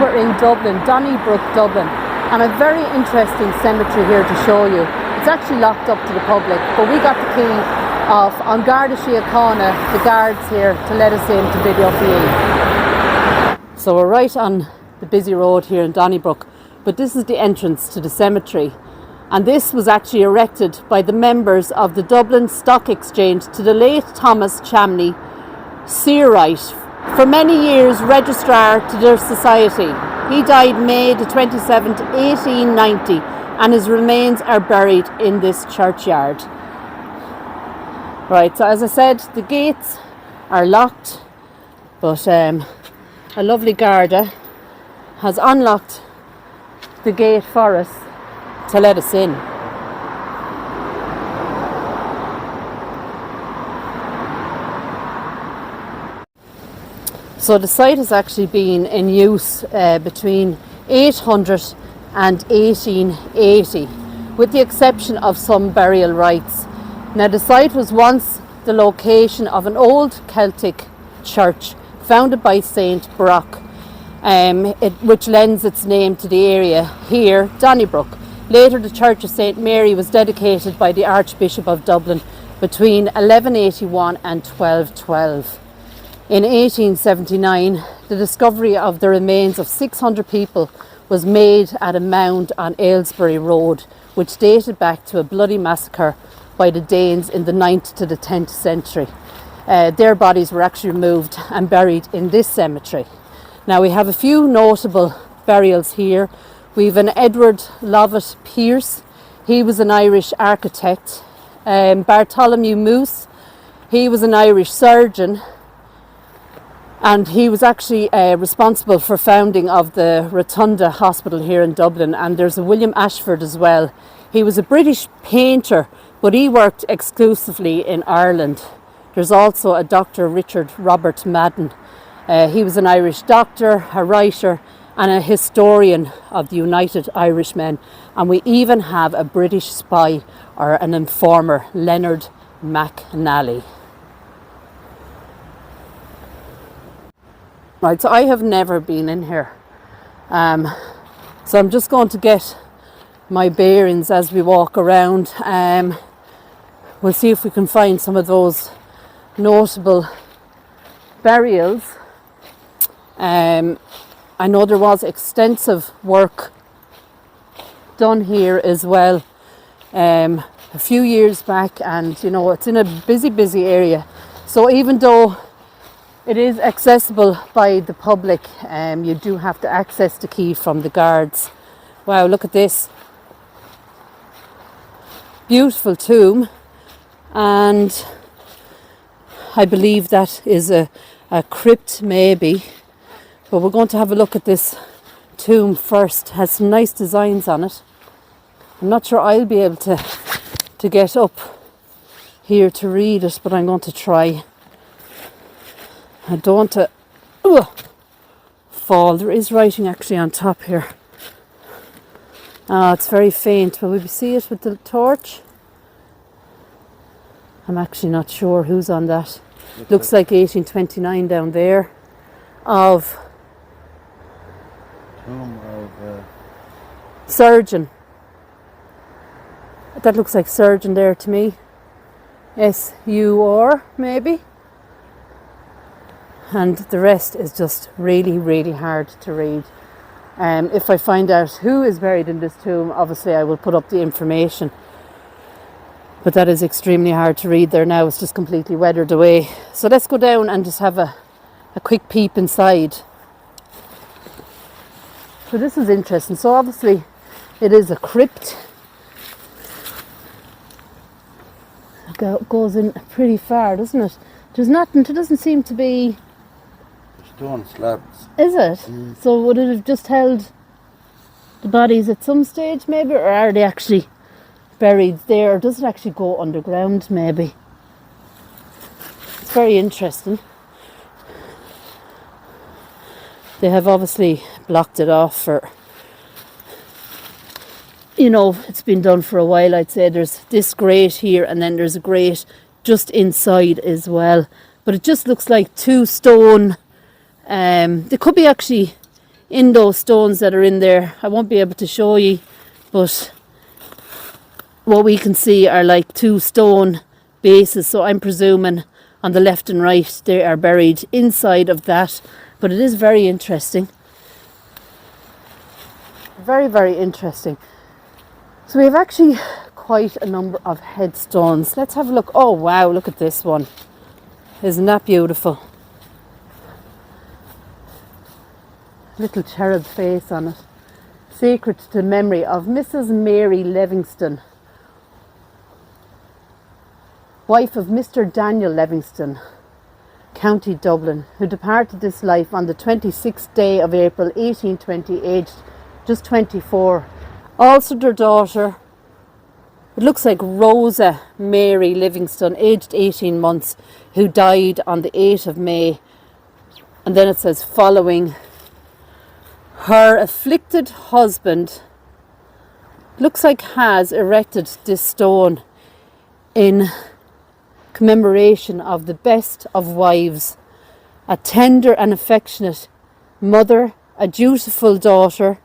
we're in Dublin, Donnybrook, Dublin, and a very interesting cemetery here to show you. It's actually locked up to the public, but we got the key off on Garda Síochána, the guards here, to let us in to video for you. So we're right on the busy road here in Donnybrook, but this is the entrance to the cemetery. And this was actually erected by the members of the Dublin Stock Exchange to the late Thomas Chamney Searight, for many years registrar to their society. He died May the 27th, 1890, and his remains are buried in this churchyard. Right, so as I said, the gates are locked, but a lovely Garda has unlocked the gate for us to let us in. So the site has actually been in use between 800 and 1880, with the exception of some burial rites. Now the site was once the location of an old Celtic church founded by Saint Broc, which lends its name to the area here, Donnybrook. Later the Church of St Mary was dedicated by the Archbishop of Dublin between 1181 and 1212. In 1879, the discovery of the remains of 600 people was made at a mound on Aylesbury Road, which dated back to a bloody massacre by the Danes in the 9th to the 10th century. Their bodies were actually removed and buried in this cemetery. Now we have a few notable burials here. We've an Edward Lovett Pearce. He was an Irish architect. Bartholomew Moose. He was an Irish surgeon, and he was actually responsible for founding of the Rotunda Hospital here in Dublin. And there's a William Ashford as well. He was a British painter, but he worked exclusively in Ireland. There's also a Dr. Richard Robert Madden. He was an Irish doctor, a writer, and a historian of the United Irishmen. And we even have a British spy or an informer, Leonard McNally. Right, so I have never been in here. So I'm just going to get my bearings as we walk around. We'll see if we can find some of those notable burials. I know there was extensive work done here as well a few years back, and you know, it's in a busy area. So even though it is accessible by the public, you do have to access the key from the guards. Wow, look at this. Beautiful tomb, and I believe that is a crypt maybe. But we're going to have a look at this tomb first. It has some nice designs on it. I'm not sure I'll be able to get up here to read it, but I'm going to try. I don't want to fall. There is writing actually on top here. It's very faint. Will we see it with the torch? I'm actually not sure who's on that. Looks like 1829 down there. Of tomb of surgeon. That looks like surgeon there to me. S-U-R maybe. And the rest is just really hard to read. If I find out who is buried in this tomb, obviously I will put up the information. But that is extremely hard to read there now. It's just completely weathered away. So let's go down and just have a quick peep inside. So this is interesting. So obviously it is a crypt. It goes in pretty far, doesn't it? There's nothing, there doesn't seem to be... Stone slabs. Is it? So would it have just held the bodies at some stage maybe, or are they actually buried there? Or does it actually go underground maybe? It's very interesting. They have obviously blocked it off for, you know, it's been done for a while. I'd say there's this grate here, and then there's a grate just inside as well. But it just looks like two stone. They could be actually in those stones that are in there. I won't be able to show you, but what we can see are like two stone bases, so I'm presuming on the left and right they are buried inside of that, but it is very interesting. Very, very interesting. So we have actually quite a number of headstones. Let's have a look. Oh wow, look at this one. Isn't that beautiful? Little cherub face on it. Sacred to the memory of Mrs. Mary Livingston, wife of Mr. Daniel Livingston, County Dublin, who departed this life on the 26th day of April 1828, just 24. Also their daughter, it looks like Rosa Mary Livingston, aged 18 months, who died on the 8th of May. And then it says, following her afflicted husband, looks like has erected this stone in commemoration of the best of wives, a tender and affectionate mother, a dutiful daughter,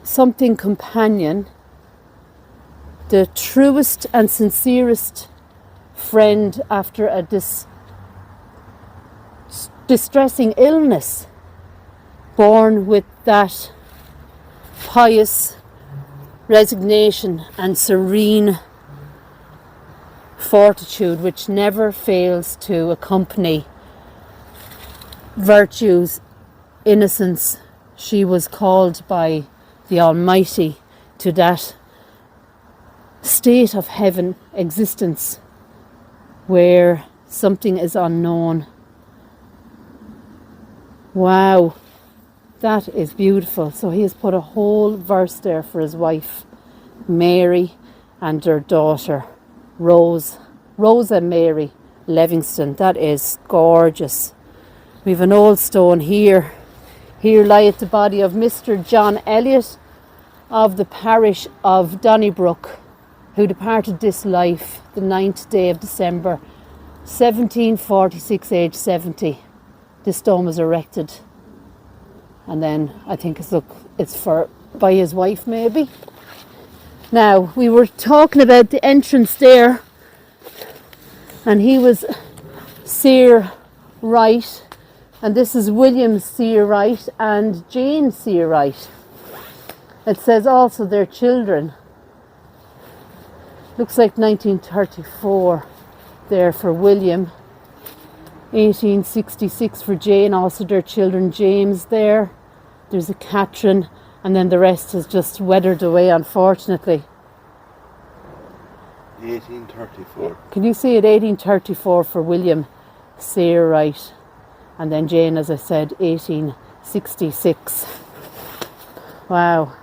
something companion, the truest and sincerest friend after a distressing illness, born with that pious resignation and serene fortitude which never fails to accompany virtues, innocence. She was called by the Almighty to that state of heaven existence where something is unknown. Wow, that is beautiful. So he has put a whole verse there for his wife Mary and her daughter Rosa Mary Livingston. That is gorgeous. We have an old stone here. Here lieth the body of Mr. John Elliot of the parish of Donnybrook, who departed this life the 9th day of December 1746, age 70. This stone was erected, and then I think it's for by his wife maybe. Now we were talking about the entrance there, and he was Searight, and this is William Searight and Jane Searight. It says also their children. Looks like 1934 there for William, 1866 for Jane, also their children James there. There's a Catherine, and then the rest has just weathered away, unfortunately. 1834. Can you see it? 1834 for William Searight, and then Jane, as I said, 1866. Wow.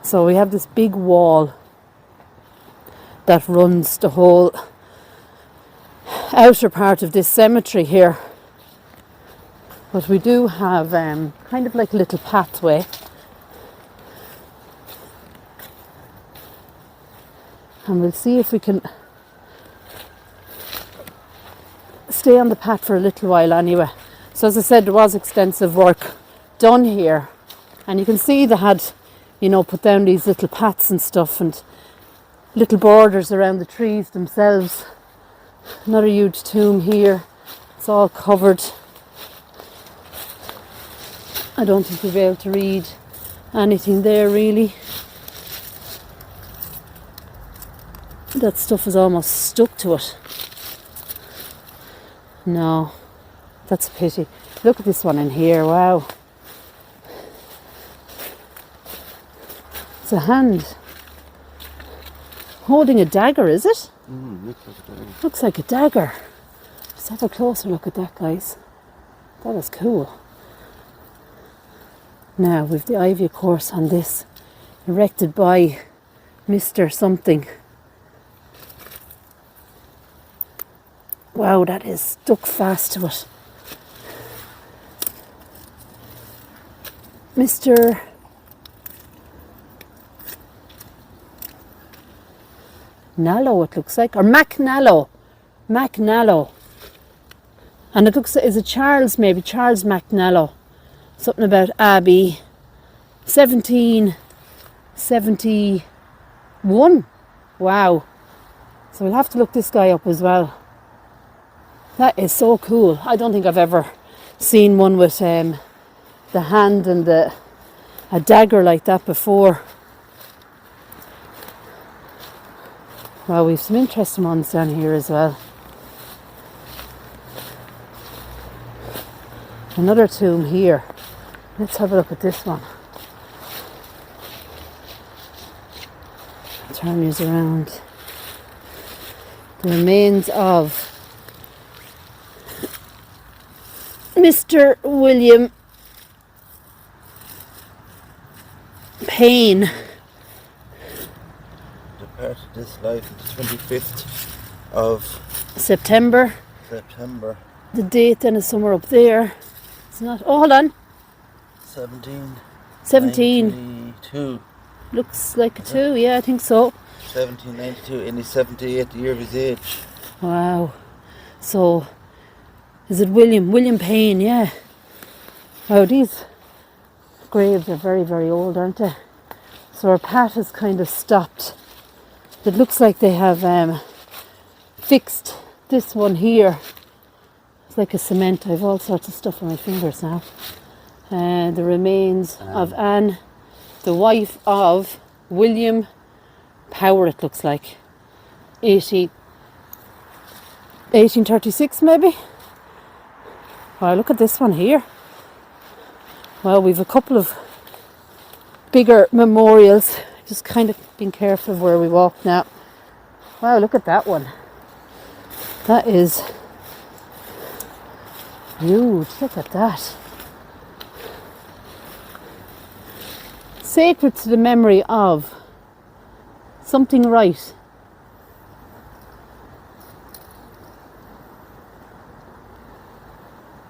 So we have this big wall that runs the whole outer part of this cemetery here. But we do have kind of like a little pathway. And we'll see if we can stay on the path for a little while anyway. So as I said, there was extensive work done here. And you can see they had, put down these little paths and stuff and little borders around the trees themselves. Another huge tomb here. It's all covered. I don't think you'll be able to read anything there really. That stuff is almost stuck to it. No, that's a pity. Look at this one in here, wow. It's a hand holding a dagger, is it? Looks like a dagger. Let's have a closer look at that, guys. That is cool. Now we've the ivy course on this, erected by Mr. something. Wow, that is stuck fast to it. Mr. Nallo, it looks like, or Mac Nallo. Macnallow. And it looks, is it Charles, maybe? Charles Macnallow. Something about Abbey. 1771. Wow. So we'll have to look this guy up as well. That is so cool. I don't think I've ever seen one with the hand and a dagger like that before. Well, we've some interesting ones down here as well. Another tomb here. Let's have a look at this one. Turn these around. The remains of Mr. William Payne. Departed this life on the 25th of September. The date then is somewhere up there. It's not. Oh, hold on. 1792. Looks like a 2, yeah, I think so. 1792, in his 78th year of his age. Wow. So, is it William Payne, yeah. Wow, these graves are very, very old, aren't they? So our path has kind of stopped. It looks like they have fixed this one here. It's like a cement. I have all sorts of stuff on my fingers now. The remains of Anne, the wife of William Power, it looks like. 1836 maybe? Wow, look at this one here. Well, we've a couple of bigger memorials. Just kind of being careful of where we walk now. Wow, look at that one. That is huge. Look at that. Sacred to the memory of something right.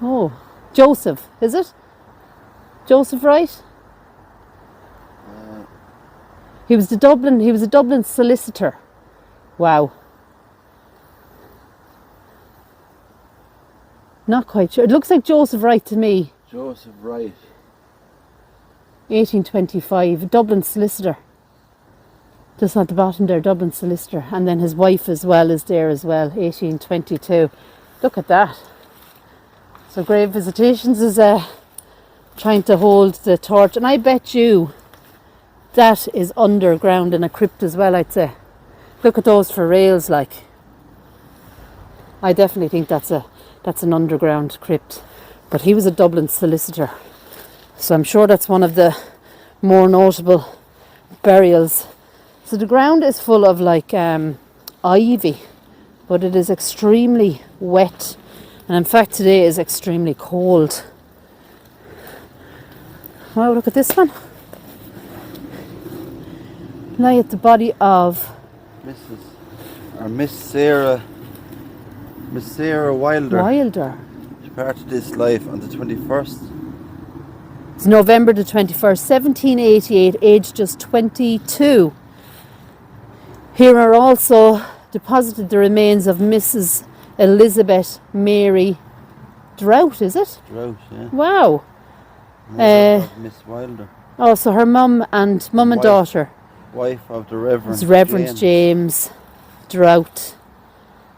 Oh, Joseph, is it? Joseph Wright? He was a Dublin solicitor. Wow. Not quite sure. It looks like Joseph Wright to me. Joseph Wright. 1825, a Dublin solicitor. Just at the bottom there, Dublin solicitor. And then his wife as well is there as well, 1822. Look at that. So Grave Visitations is trying to hold the torch. And I bet you that is underground in a crypt as well, I'd say. Look at those for rails, like. I definitely think that's an underground crypt. But he was a Dublin solicitor. So I'm sure that's one of the more notable burials. So the ground is full of like ivy, but it is extremely wet. And in fact today is extremely cold. Wow, look at this one. Lie at the body of Miss Sarah Wilder. She departed this life on the 21st. It's November the 21st, 1788, aged just 22. Here are also deposited the remains of Mrs. Elizabeth Mary Drought, is it? Drought, yeah. Wow. Miss Wilder. Oh, so her mum and daughter. Wife of the Reverend It's Reverend James Drought.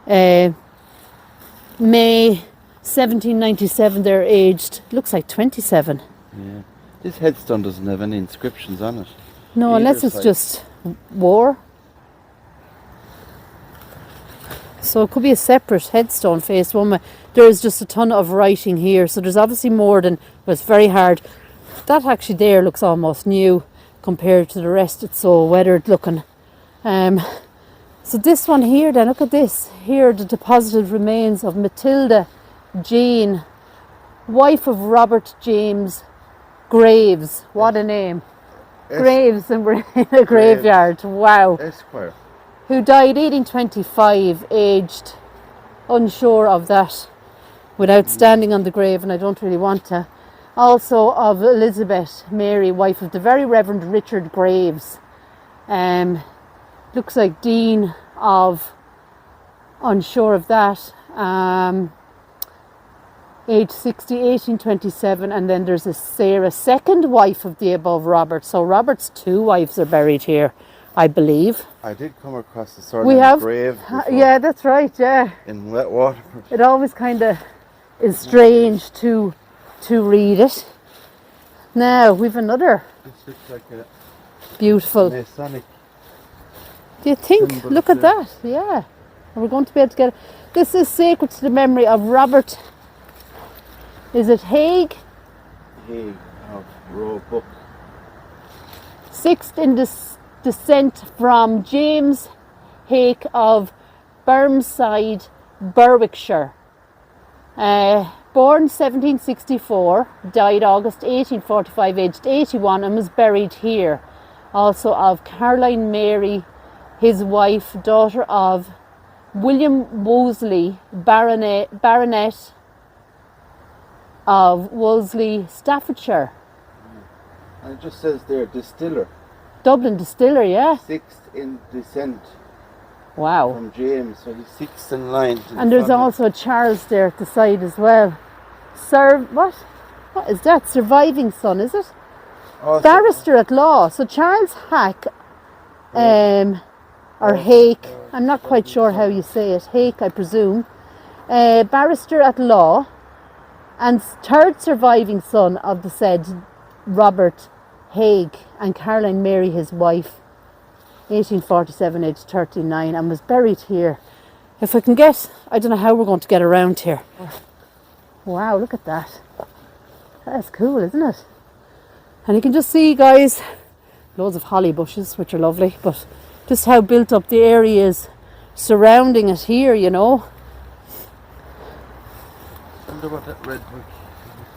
May 1797, they're aged, looks like 27. Yeah. This headstone doesn't have any inscriptions on it. No, unless it's just war. So it could be a separate headstone faced one way. There is just a ton of writing here, so there's obviously more than, but it's very hard. That actually there looks almost new compared to the rest. It's so weathered looking. So this one here then, look at this. Here are the deposited remains of Matilda Jane, wife of Robert James Graves. What a name. Graves, and we're in a graveyard. Wow. Esquire. Who died 1825, aged unsure of that, without standing on the grave, and I don't really want to. Also of Elizabeth Mary, wife of the very Reverend Richard Graves. Looks like Dean of unsure of that. Age 60, 1827, and then there's a Sarah, second wife of the above Robert. So Robert's two wives are buried here, I believe. I did come across the surname grave before. Yeah, that's right, yeah. In wet water. It always kind of is strange to read it. Now, we've another This looks like a beautiful... Masonic. Do you think? symbol Look at there. that, yeah. And we're going to be able to get it. This is sacred to the memory of Robert... Is it Haig? Haig of Roebuck. Sixth in descent from James Haig of Bermside, Berwickshire. Born 1764, died August 1845, aged 81, and was buried here. Also of Caroline Mary, his wife, daughter of William Wolseley, Baronet of Wolseley, Staffordshire. And it just says there, distiller. Dublin distiller, yeah. Sixth in descent Wow. from James, so he's sixth in line. To And the there's front. also a Charles there at the side as well. What is that? Surviving son, is it? Also, Barrister at law. So Charles Hack, or Hake, I'm not quite sure how you say it. Hake, I presume. Barrister at law, and third surviving son of the said Robert Haig and Caroline Mary, his wife, 1847, aged 39, and was buried here. If I can get, I don't know how we're going to get around here. Wow, look at that. That's cool, isn't it? And you can just see, guys, loads of holly bushes, which are lovely, but just how built up the area is surrounding it here, you know. I wonder what that red brick.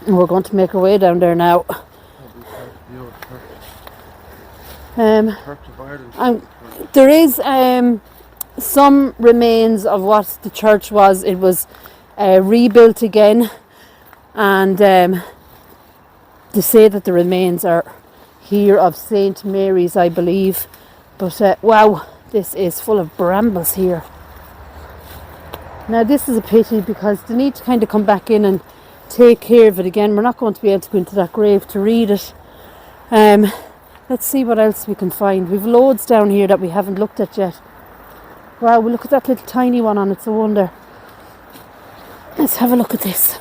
And we're going to make our way down there now. Church of Ireland. There is some remains of what the church was. It was rebuilt again, and they say that the remains are here of St Mary's, I believe. But wow, this is full of brambles here. Now this is a pity because they need to kind of come back in and take care of it again. We're not going to be able to go into that grave to read it. Let's see what else we can find. We've loads down here that we haven't looked at yet. Wow, well, look at that little tiny one on it, it's a wonder. Let's have a look at this.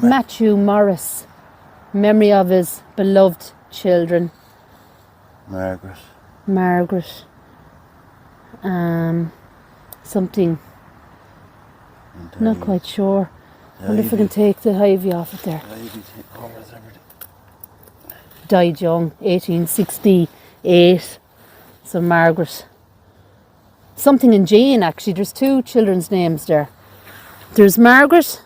Matthew Morris, memory of his beloved children. Margaret. Something. Not quite sure. I wonder if I can take the ivy off it there. Died young, 1868. So Margaret. Something in Jane, actually. There's two children's names there. There's Margaret,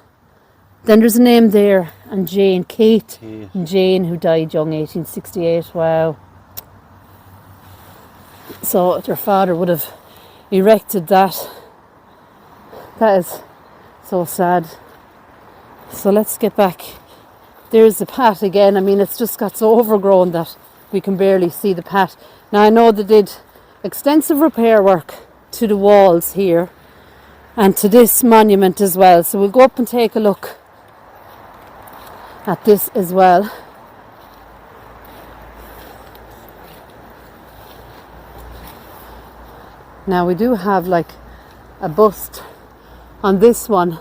then there's a name there, and Jane, Kate and Jane, who died young, 1868. Wow. So their father would have erected that. That is so sad. So let's get back. There's the pat again. I mean, it's just got so overgrown that we can barely see the pat. Now I know they did extensive repair work to the walls here and to this monument as well. So we'll go up and take a look at this as well. Now we do have like a bust on this one.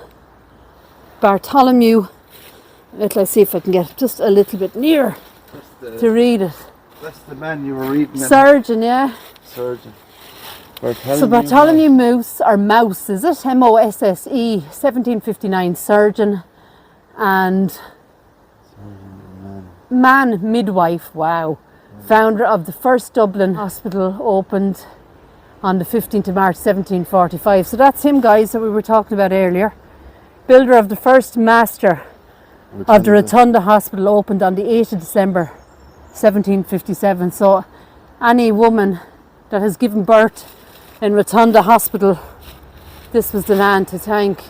Bartholomew. Let's see if I can get just a little bit nearer to read it. That's the man you were reading. Surgeon, yeah. Surgeon. So Bartholomew Mouse, or Mouse, is it? M-O-S-S-E, 1759, surgeon and man midwife, wow. Founder of the first Dublin hospital, opened on the 15th of March 1745. So that's him, guys, that we were talking about earlier. Builder of the first master of the Rotunda Hospital, opened on the 8th of December 1757. So any woman that has given birth in Rotunda Hospital, this was the man to thank.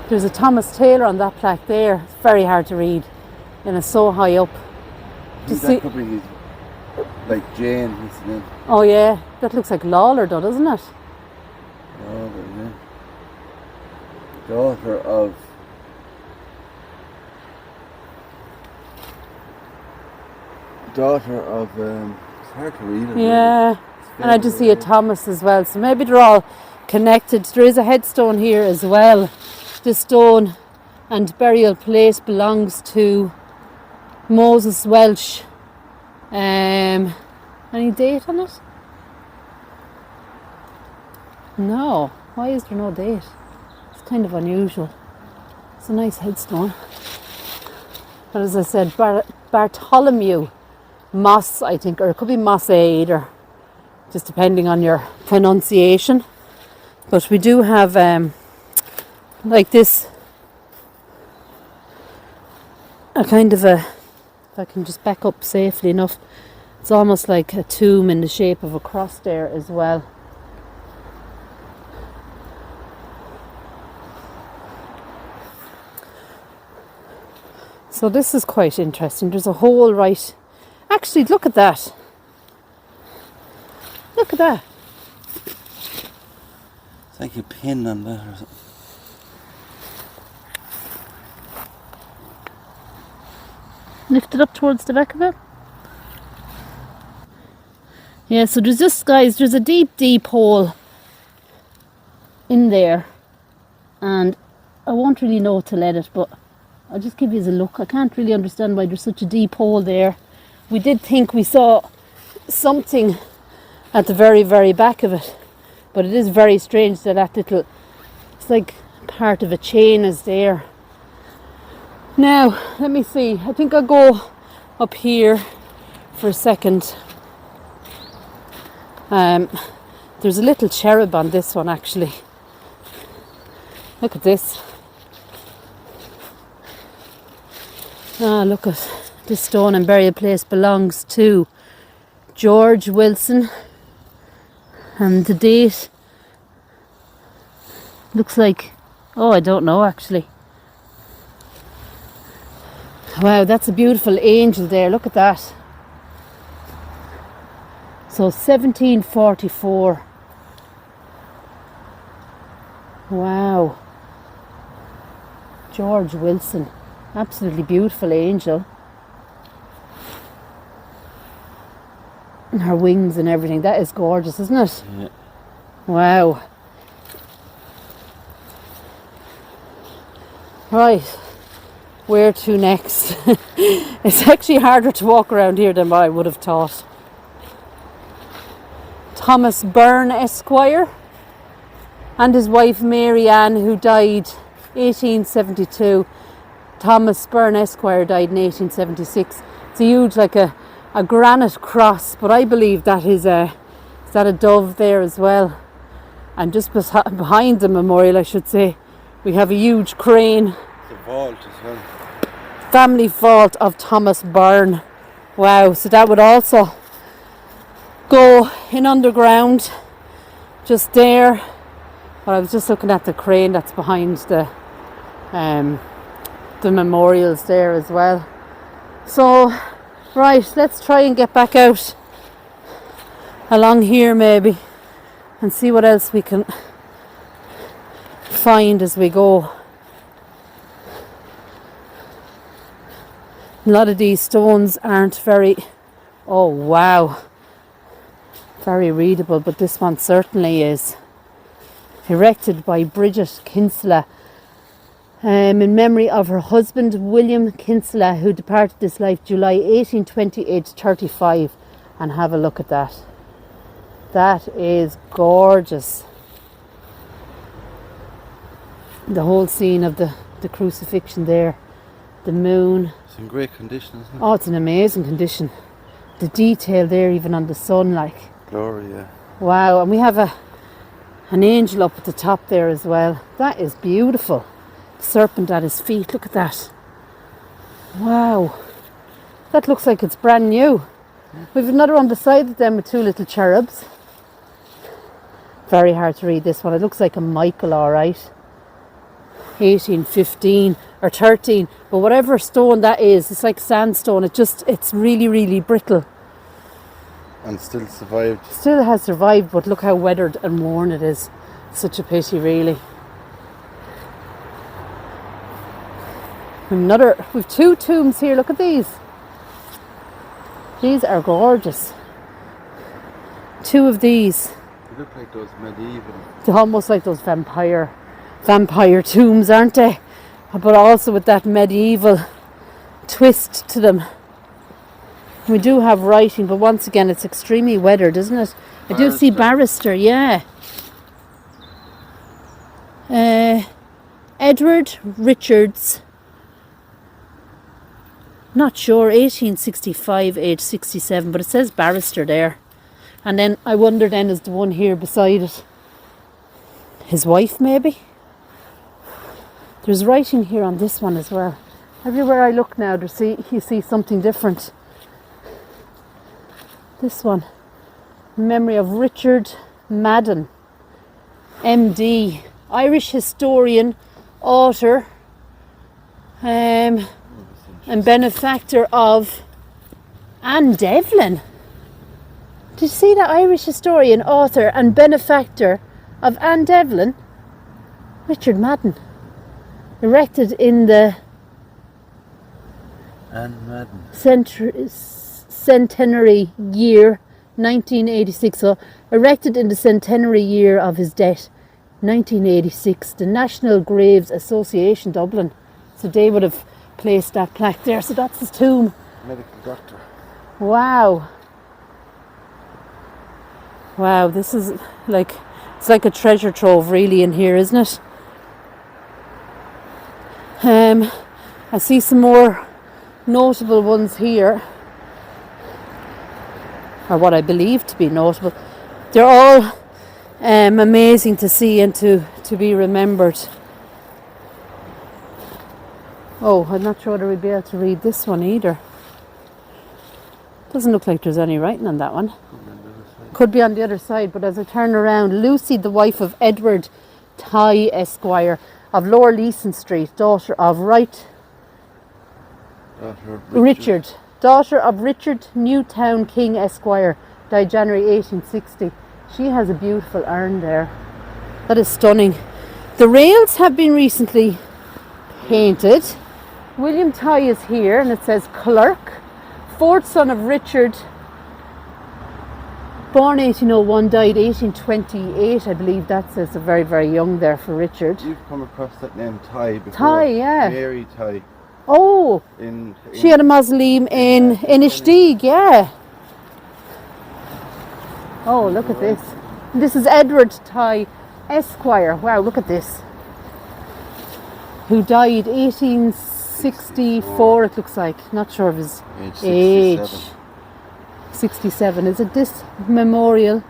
There's a Thomas Taylor on that plaque there. It's very hard to read and it's so high up. That could be his, like Jane, his name. Oh yeah, that looks like Lawler, though, doesn't it? Oh, yeah. Daughter of. It's hard to read it. Yeah, and I just see a Thomas as well, so maybe they're all connected. There is a headstone here as well. This stone and burial place belongs to Moses Welch. Any date on it? No. Why is there no date? It's kind of unusual. It's a nice headstone. But as I said, Bartholomew Moss, I think, or it could be Moss either, just depending on your pronunciation. But we do have like this, a kind of a, if I can just back up safely enough, it's almost like a tomb in the shape of a cross there as well. So this is quite interesting. There's a hole right. Actually, look at that. Look at that. It's like a pin on that or something. Lift it up towards the back of it. Yeah, so there's this, guys, there's a deep hole in there. And I won't really know to let it, but I'll just give you a look. I can't really understand why there's such a deep hole there. We did think we saw something at the very back of it, but it is very strange that that little, it's like part of a chain is there. Now, let me see. I think I'll go up here for a second. There's a little cherub on this one, actually. Look at this. Ah, look at this stone and burial place belongs to George Wilson, and the date looks like, oh, I don't know actually. Wow, that's a beautiful angel there, look at that. So 1744. Wow. George Wilson. Absolutely beautiful angel. And her wings and everything. That is gorgeous, isn't it? Yeah. Wow. Right. Where to next? It's actually harder to walk around here than I would have thought. Thomas Byrne Esquire and his wife Mary Ann, who died 1872. Thomas Byrne Esquire died in 1876. It's a huge, like a granite cross, but I believe that is that a dove there as well. And just behind the memorial, I should say, we have a huge crane. The vault as well. Family vault of Thomas Byrne. Wow, so that would also go in underground, just there. But I was just looking at the crane that's behind the memorials there as well. So, right, let's try and get back out along here maybe and see what else we can find as we go. A lot of these stones aren't very, oh wow, very readable, but this one certainly is. Erected by Bridget Kinsella in memory of her husband William Kinsella, who departed this life July 1828 35. And have a look at that. That is gorgeous. The whole scene of the crucifixion there, the moon. It's in great condition, isn't it? Oh, it's in amazing condition. The detail there, even on the sun, like. Glory, yeah. Wow, and we have an angel up at the top there as well. That is beautiful. Serpent at his feet, look at that. Wow. That looks like it's brand new. We've another one beside it then with two little cherubs. Very hard to read this one. It looks like a Michael, alright. 1815 or 13. But whatever stone that is, it's like sandstone. It's really, really brittle. And still survived. Still has survived, but look how weathered and worn it is. Such a pity, really. We've 2 tombs here. Look at these. These are gorgeous. 2 of these. They look like those medieval. They're almost like those vampire tombs, aren't they? But also with that medieval twist to them. We do have writing, but once again, it's extremely weathered, isn't it? I do see barrister, yeah. Edward Richards. Not sure, 1865, age 67, but it says barrister there. And then I wonder then, is the one here beside it his wife, maybe? There's writing here on this one as well. Everywhere I look now, you see something different. This one, in memory of Richard Madden, MD, Irish historian, author, and benefactor of Anne Devlin. Did you see that? Irish historian, author and benefactor of Anne Devlin? Richard Madden. Erected in the centenary year 1986. So erected in the centenary year of his death, 1986. The National Graves Association, Dublin. So they would have placed that plaque there. So that's his tomb. Medical doctor. Wow. Wow, this is like, it's like a treasure trove really in here, isn't it? I see some more notable ones here, or what I believe to be notable. They're all amazing to see and to be remembered. Oh, I'm not sure whether we'd be able to read this one either. Doesn't look like there's any writing on that one. Could be on the other side, but as I turn around, Lucy, the wife of Edward Tighe, Esquire, of Lower Leeson Street, daughter of Richard, daughter of Richard Newtown King, Esquire, died January 1860. She has a beautiful urn there. That is stunning. The rails have been recently painted. William Tighe is here, and it says clerk, fourth son of Richard, born 1801, died 1828, I believe. That says a very, very young there for Richard. You've come across that name Tighe before. Tighe, yeah. Mary Tighe. Oh, she had a mausoleum in Inishtig, yeah. Oh, look at this. This is Edward Tighe, Esquire. Wow, look at this. Who died 1864, it looks like. Not sure of his age. 67. Is it this memorial?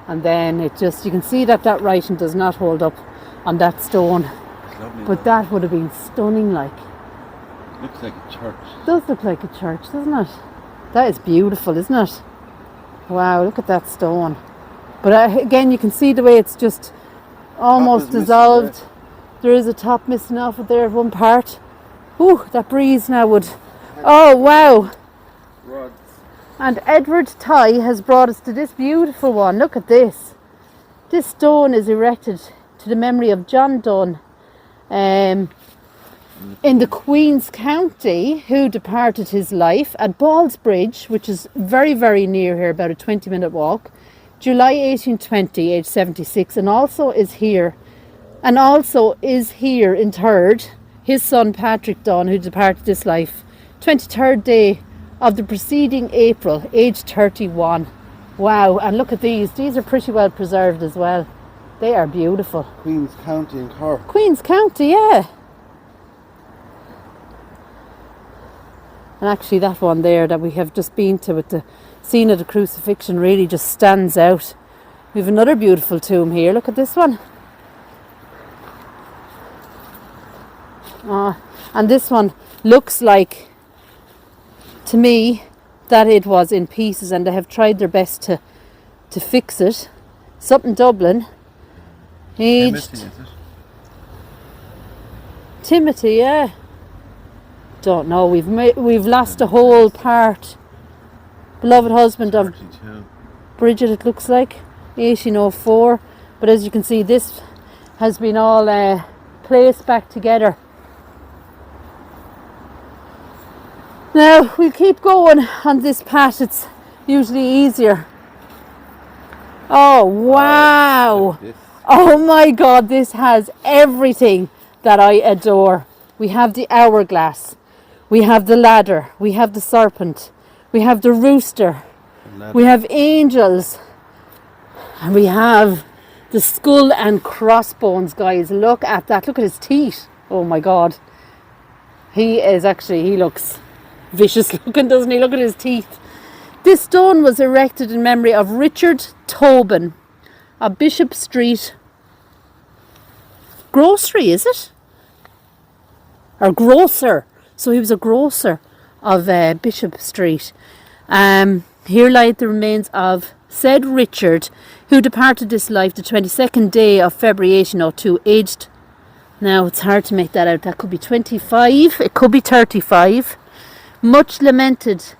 And then it just, you can see that writing does not hold up on that stone. But that would have been stunning, like. Looks like a church. Does look like a church, doesn't it? That is beautiful, isn't it? Wow, look at that stone. But again, you can see the way it's just almost dissolved. There is a top missing off of there at one part. Ooh, that breeze now would... Oh, wow. Rods. And Edward Tighe has brought us to this beautiful one. Look at this. This stone is erected to the memory of John Donne in the Queen's County, who departed his life at Ballsbridge, which is very, very near here, about a 20-minute walk, July 1820, age 76, and also is here interred his son Patrick Donne, who departed this life 23rd day of the preceding April, age 31. Wow, and look at these. These are pretty well preserved as well. They are beautiful. Queen's County in Cork. Queen's County, yeah. And actually that one there that we have just been to with the scene of the crucifixion really just stands out. We have another beautiful tomb here. Look at this one. And this one looks like, to me, that it was in pieces, and they have tried their best to fix it. Something Dublin. Aged. Timothy, is it? Timothy, yeah. Don't know. We've lost a whole part. Beloved husband of 32. Bridget, it looks like 1804. But as you can see, this has been all placed back together. Now we'll keep going on this path. It's usually easier. Oh wow! This. Oh my God! This has everything that I adore. We have the hourglass. We have the ladder, we have the serpent, we have the rooster, we have angels, and we have the skull and crossbones, guys. Look at that, look at his teeth. Oh my God. He looks vicious looking, doesn't he? Look at his teeth. This stone was erected in memory of Richard Tobin, a Bishop Street grocery, is it? Or grocer. So he was a grocer of Bishop Street. Here lie the remains of said Richard, who departed this life the 22nd day of February 1802, aged, now it's hard to make that out, that could be 25, it could be 35, much lamented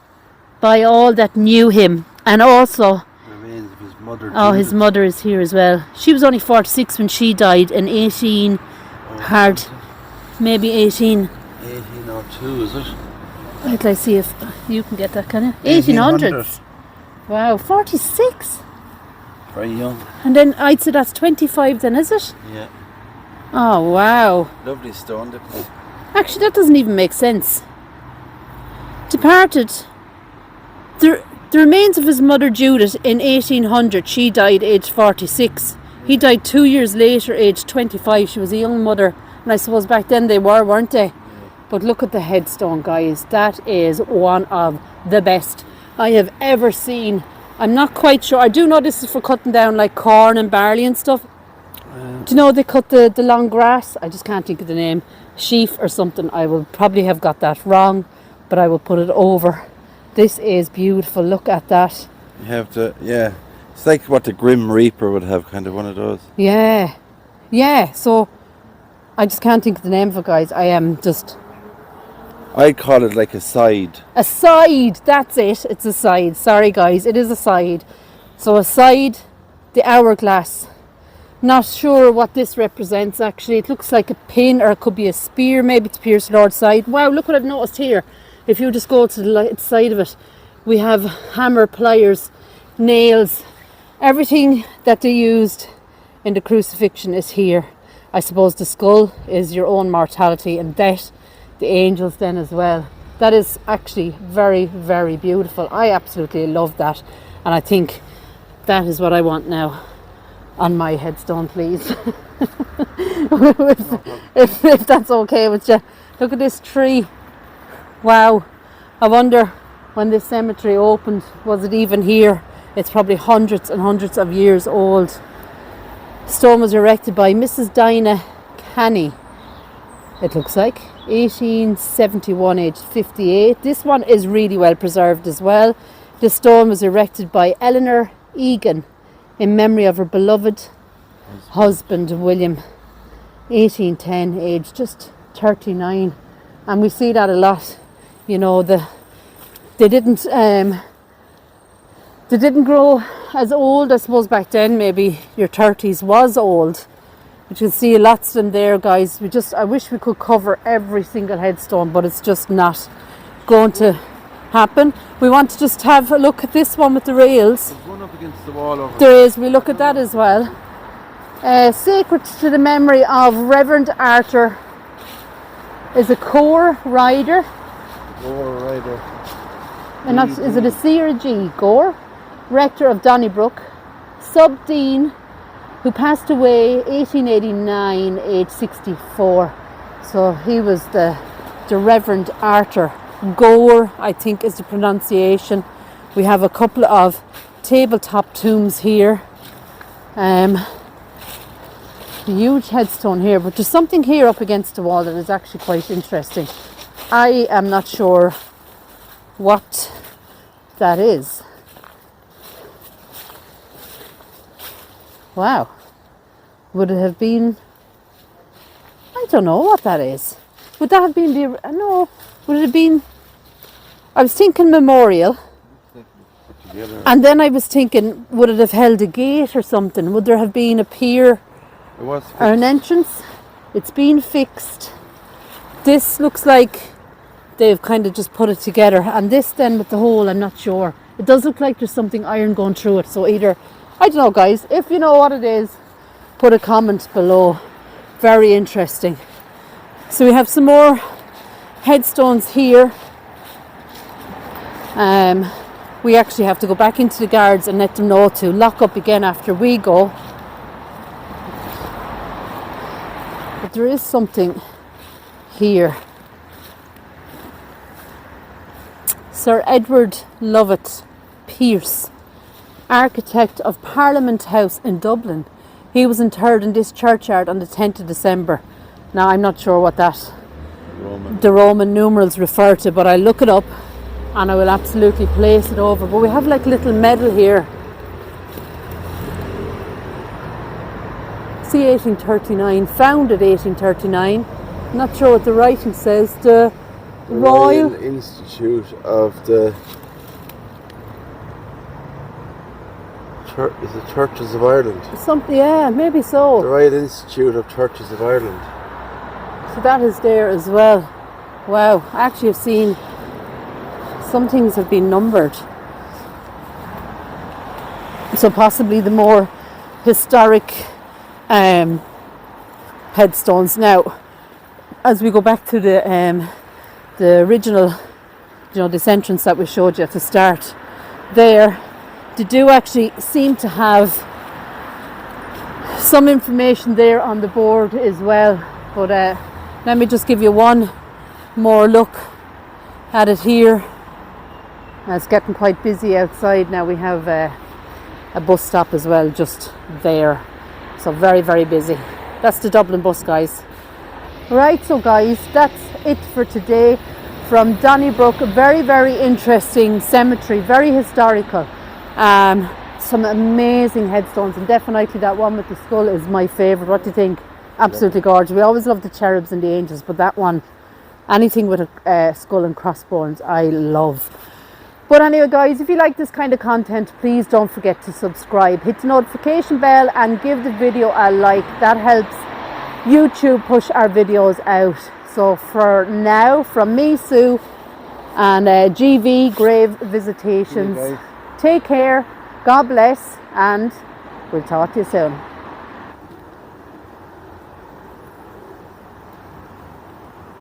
by all that knew him, and also, Remains of his mother. oh, his mother is here as well. She was only 46 when she died in 18, maybe 1802, is it? Wait till I see if you can get that, can you? 1800s. Wow, 46. Very young. And then I'd say that's 25 then, is it? Yeah. Oh, wow. Lovely stone. Actually, that doesn't even make sense. Departed. The remains of his mother Judith in 1800. She died aged 46. He died 2 years later, aged 25. She was a young mother. And I suppose back then they were, weren't they? But look at the headstone, guys. That is one of the best I have ever seen. I'm not quite sure. I do know this is for cutting down like corn and barley and stuff. Do you know they cut the long grass? I just can't think of the name. Sheaf or something. I will probably have got that wrong, but I will put it over. This is beautiful. Look at that. You have to, yeah. It's like what the Grim Reaper would have, kind of one of those. Yeah. Yeah, so I just can't think of the name of it, guys. I am just... I call it like a side. A side, that's it. It's a side. Sorry, guys, it is a side. So a side, the hourglass. Not sure what this represents, actually. It looks like a pin, or it could be a spear. Maybe it's pierced Lord's side. Wow, look what I've noticed here. If you just go to the side of it, we have hammer, pliers, nails. Everything that they used in the crucifixion is here. I suppose the skull is your own mortality and death. The angels then as well. That is actually very, very beautiful. I absolutely love that, and I think that is what I want now on my headstone, please. if that's okay with you. Look at this tree. Wow. I wonder when this cemetery opened, was it even here? It's probably hundreds and hundreds of years old. Stone was erected by Mrs. Dinah Canny, it looks like. 1871, aged 58. This one is really well preserved as well. The stone was erected by Eleanor Egan in memory of her beloved husband William. 1810, aged just 39. And we see that a lot. You know, they didn't grow as old. I suppose back then maybe your 30s was old. You can see lots of them there, guys. I wish we could cover every single headstone, but it's just not going to happen. We want to just have a look at this one with the rails. There's one up against the wall over there. Is. We look at that as well. Sacred to the memory of Reverend Arthur is a Core Rider. Gore Rider. And that's, is it a C or a G? Gore? Rector of Donnybrook. Sub-Dean, who passed away 1889, age 64. So he was the Reverend Arthur Gore, I think is the pronunciation. We have a couple of tabletop tombs here. Huge headstone here, but there's something here up against the wall that is actually quite interesting. I am not sure what that is. Wow. Would it have been... I don't know what that is. Would that have been the... No. Would it have been? I was thinking memorial. Together. And then I was thinking, would it have held a gate or something? Would there have been a pier It was or an fixed. entrance? It's been fixed. This looks like they've kind of just put it together. And this then with the hole, I'm not sure. It does look like there's something iron going through it. So either, I don't know guys, if you know what it is, put a comment below. Very interesting. So we have some more headstones here. We actually have to go back into the guards and let them know to lock up again after we go. But there is something here. Sir Edward Lovett Pearce, architect of Parliament House in Dublin. He was interred in this churchyard on the 10th of December. Now I'm not sure what the Roman numerals refer to, but I'll look it up and I will absolutely place it over. But we have like a little medal here. See 1839, founded 1839. Not sure what the writing says. The Royal Institute of the Is it Churches of Ireland? something, yeah, maybe so. The Royal Institute of Churches of Ireland. So that is there as well. Wow, I actually have seen some things have been numbered. So possibly the more historic headstones. Now, as we go back to the original, this entrance that we showed you at the start, there, they do actually seem to have some information there on the board as well. But let me just give you one more look at it here. It's getting quite busy outside now. We have a bus stop as well just there. So very, very busy. That's the Dublin bus, guys. Right, so guys, that's it for today from Donnybrook. A very, very interesting cemetery, very historical. Some amazing headstones, and definitely that one with the skull is my favourite. What do you think? Absolutely gorgeous. We always love the cherubs and the angels, but that one, anything with a skull and crossbones, I love. But anyway guys, if you like this kind of content, please don't forget to subscribe, hit the notification bell and give the video a like. That helps YouTube push our videos out. So for now, from me, Sue, and GV Grave Visitations, take care, God bless, and we'll talk to you soon.